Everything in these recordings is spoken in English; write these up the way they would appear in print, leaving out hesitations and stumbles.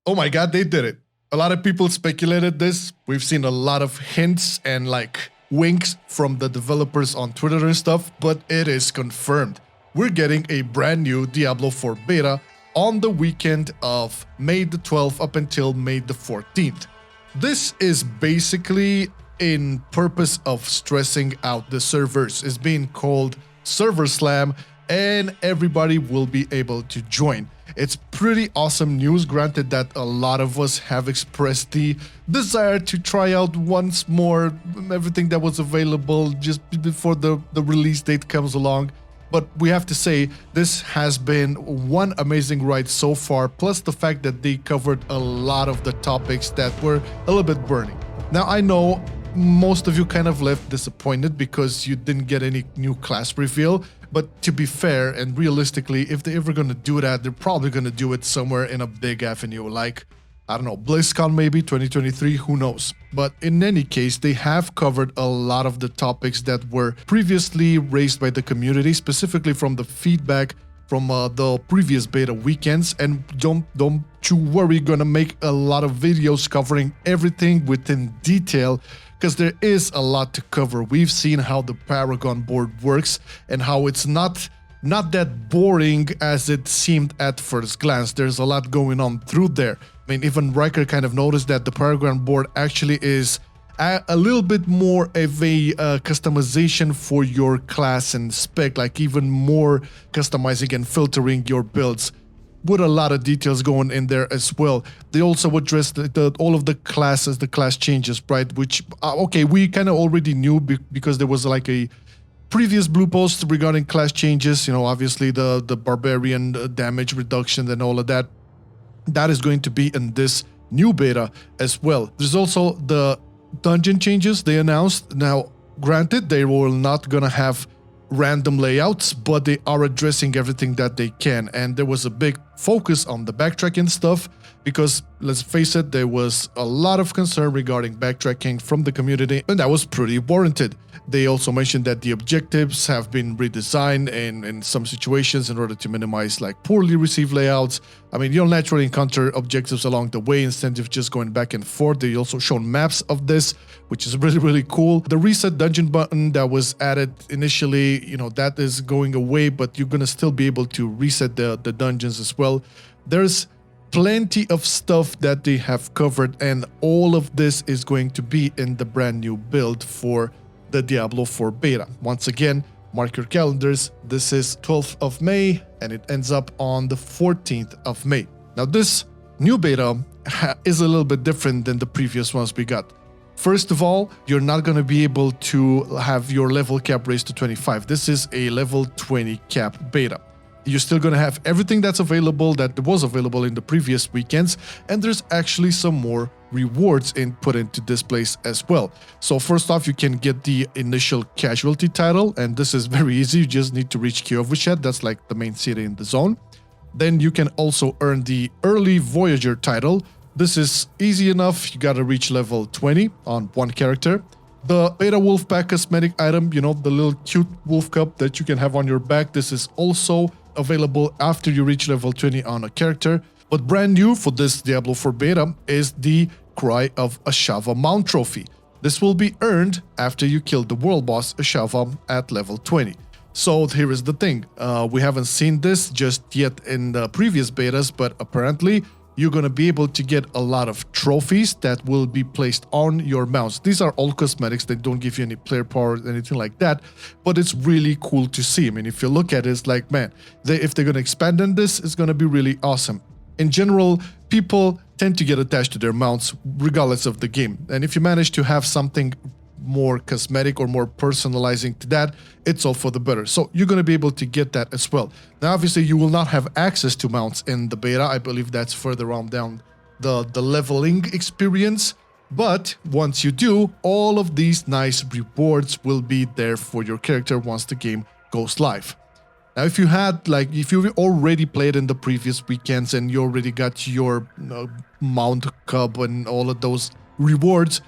Oh my god, they did it. A lot of people speculated this. We've seen a lot of hints and like winks from the developers on Twitter and stuff, but it is confirmed. We're getting a brand new Diablo 4 beta on the weekend of May the 12th up until May the 14th. This is basically in purpose of stressing out the servers. It's being called Server Slam, and everybody will be able to join. It's pretty awesome news, granted that a lot of us have expressed the desire to try out once more everything that was available just before the release date comes along. But we have to say, this has been one amazing ride so far, plus the fact that they covered a lot of the topics that were a little bit burning. Now, I know most of you kind of left disappointed because you didn't get any new class reveal, but to be fair and realistically, if they're ever going to do that, they're probably going to do it somewhere in a big avenue, like, I don't know, BlizzCon maybe, 2023, who knows. But in any case, they have covered a lot of the topics that were previously raised by the community, specifically from the feedback from the previous beta weekends. And don't you worry, gonna make a lot of videos covering everything within detail, because there is a lot to cover. We've seen how the Paragon board works and how it's not that boring as it seemed at first glance. There's a lot going on through there. I mean, even Riker kind of noticed that the Paragon board actually is a little bit more of a customization for your class and spec, like even more customizing and filtering your builds, with a lot of details going in there as well. They also addressed all of the classes, the class changes, right? Which, okay, we kind of already knew because there was like a previous blue post regarding class changes. You know, obviously the barbarian damage reduction and all of that. That is going to be in this new beta as well. There's also the dungeon changes they announced. Now, granted, they were not gonna have random layouts, but they are addressing everything that they can. And there was a big focus on the backtracking stuff because, let's face it, there was a lot of concern regarding backtracking from the community, and that was pretty warranted. They also mentioned that the objectives have been redesigned in some situations in order to minimize like poorly received layouts. I mean, you'll naturally encounter objectives along the way instead of just going back and forth. They also shown maps of this, which is really cool. The reset dungeon button that was added initially, you know, that is going away, but you're gonna still be able to reset the dungeons as well. There's plenty of stuff that they have covered, and all of this is going to be in the brand new build for the Diablo 4 beta. Once again, mark your calendars. This is 12th of May and it ends up on the 14th of May. Now, this new beta is a little bit different than the previous ones we got. First of all, you're not going to be able to have your level cap raised to 25. This is a level 20 cap beta. You're still going to have everything that's available that was available in the previous weekends, and there's actually some more rewards put into this place as well. So first off, you can get the initial casualty title, and this is very easy. You just need to reach Kiovushet, that's like the main city in the zone. Then you can also earn the early Voyager title. This is easy enough. You gotta reach level 20 on one character. The Beta Wolfpack cosmetic item, you know, the little cute wolf cup that you can have on your back, this is also available after you reach level 20 on a character. But brand new for this Diablo 4 beta is the Cry of Ashava mount trophy. This will be earned after you kill the world boss Ashava at level 20. So here is the thing, we haven't seen this just yet in the previous betas, but apparently you're going to be able to get a lot of trophies that will be placed on your mounts. These are all cosmetics, they don't give you any player power or anything like that, but it's really cool to see. I mean, if you look at it, it's like, man, if they're going to expand on this, it's going to be really awesome. In general, people tend to get attached to their mounts regardless of the game, and if you manage to have something more cosmetic or more personalizing to that, it's all for the better. So you're going to be able to get that as well. Now, obviously, you will not have access to mounts in the beta. I believe that's further on down the leveling experience. But once you do, all of these nice rewards will be there for your character once the game goes live. Now, if you already played in the previous weekends and you already got your mount cup and all of those rewards,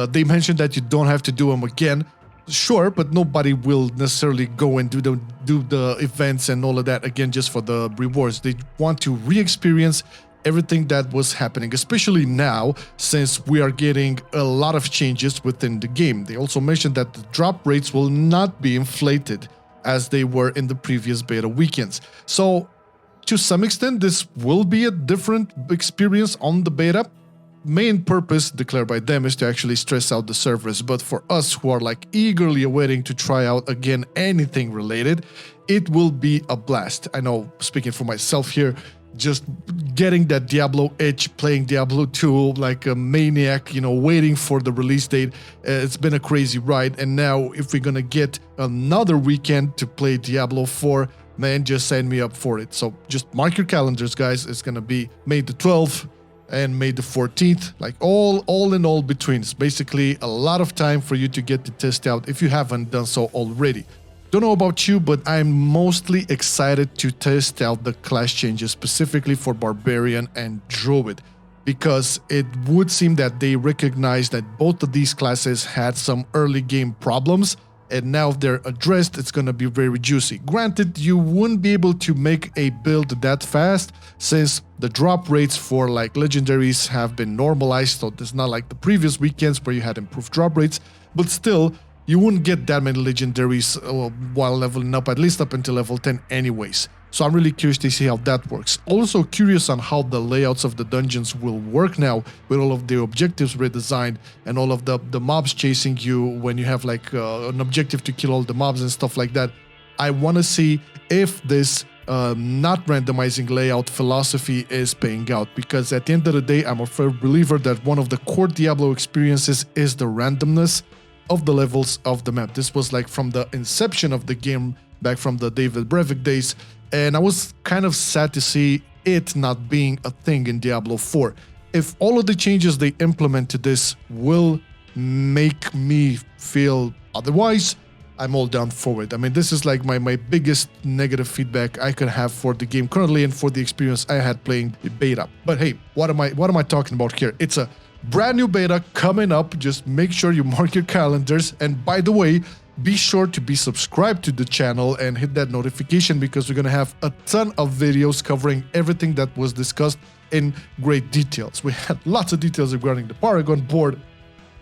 they mentioned that you don't have to do them again. Sure, but nobody will necessarily go and do the events and all of that again just for the rewards. They want to re-experience everything that was happening, especially now since we are getting a lot of changes within the game. They also mentioned that the drop rates will not be inflated as they were in the previous beta weekends. So to some extent, this will be a different experience on the beta. Main purpose declared by them is to actually stress out the servers, but for us who are like eagerly awaiting to try out again anything related, it will be a blast. I know, speaking for myself here, just getting that Diablo itch, playing Diablo 2 like a maniac, you know, waiting for the release date. It's been a crazy ride, and now if we're gonna get another weekend to play Diablo 4, man, just sign me up for it. So just mark your calendars, guys. It's gonna be May the 12th and May the 14th, like all in all between. It's basically a lot of time for you to get to test out if you haven't done so already. Don't know about you, but I'm mostly excited to test out the class changes specifically for Barbarian and Druid, because it would seem that they recognize that both of these classes had some early game problems, and now if they're addressed, it's going to be very juicy. Granted, you wouldn't be able to make a build that fast since the drop rates for like legendaries have been normalized, so it's not like the previous weekends where you had improved drop rates, but still, you wouldn't get that many legendaries while leveling up, at least up until level 10 anyways. So I'm really curious to see how that works. Also curious on how the layouts of the dungeons will work now with all of the objectives redesigned and all of the mobs chasing you when you have like an objective to kill all the mobs and stuff like that. I want to see if this not randomizing layout philosophy is paying out, because at the end of the day, I'm a firm believer that one of the core Diablo experiences is the randomness of the levels of the map. This was like from the inception of the game, back from the David Brevik days, and I was kind of sad to see it not being a thing in Diablo 4. If all of the changes they implement to this will make me feel otherwise, I'm all down for it. I mean, this is like my biggest negative feedback I could have for the game currently and for the experience I had playing the beta. But hey, what am I talking about here? It's a brand new beta coming up. Just make sure you mark your calendars, and by the way, be sure to be subscribed to the channel and hit that notification, because we're gonna have a ton of videos covering everything that was discussed in great details. We had lots of details regarding the Paragon board,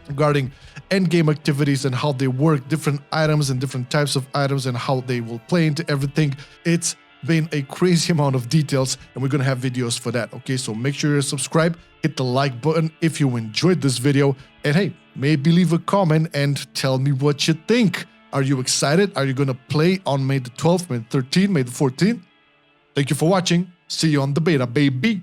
regarding endgame activities and how they work, different items and different types of items and how they will play into everything. It's been a crazy amount of details, and we're gonna have videos for that. Okay, so make sure you're subscribed, hit the like button if you enjoyed this video, and hey, maybe leave a comment and tell me what you think. Are you excited? Are you gonna play on May the 12th, May the 13th, May the 14th? Thank you for watching. See you on the beta, baby.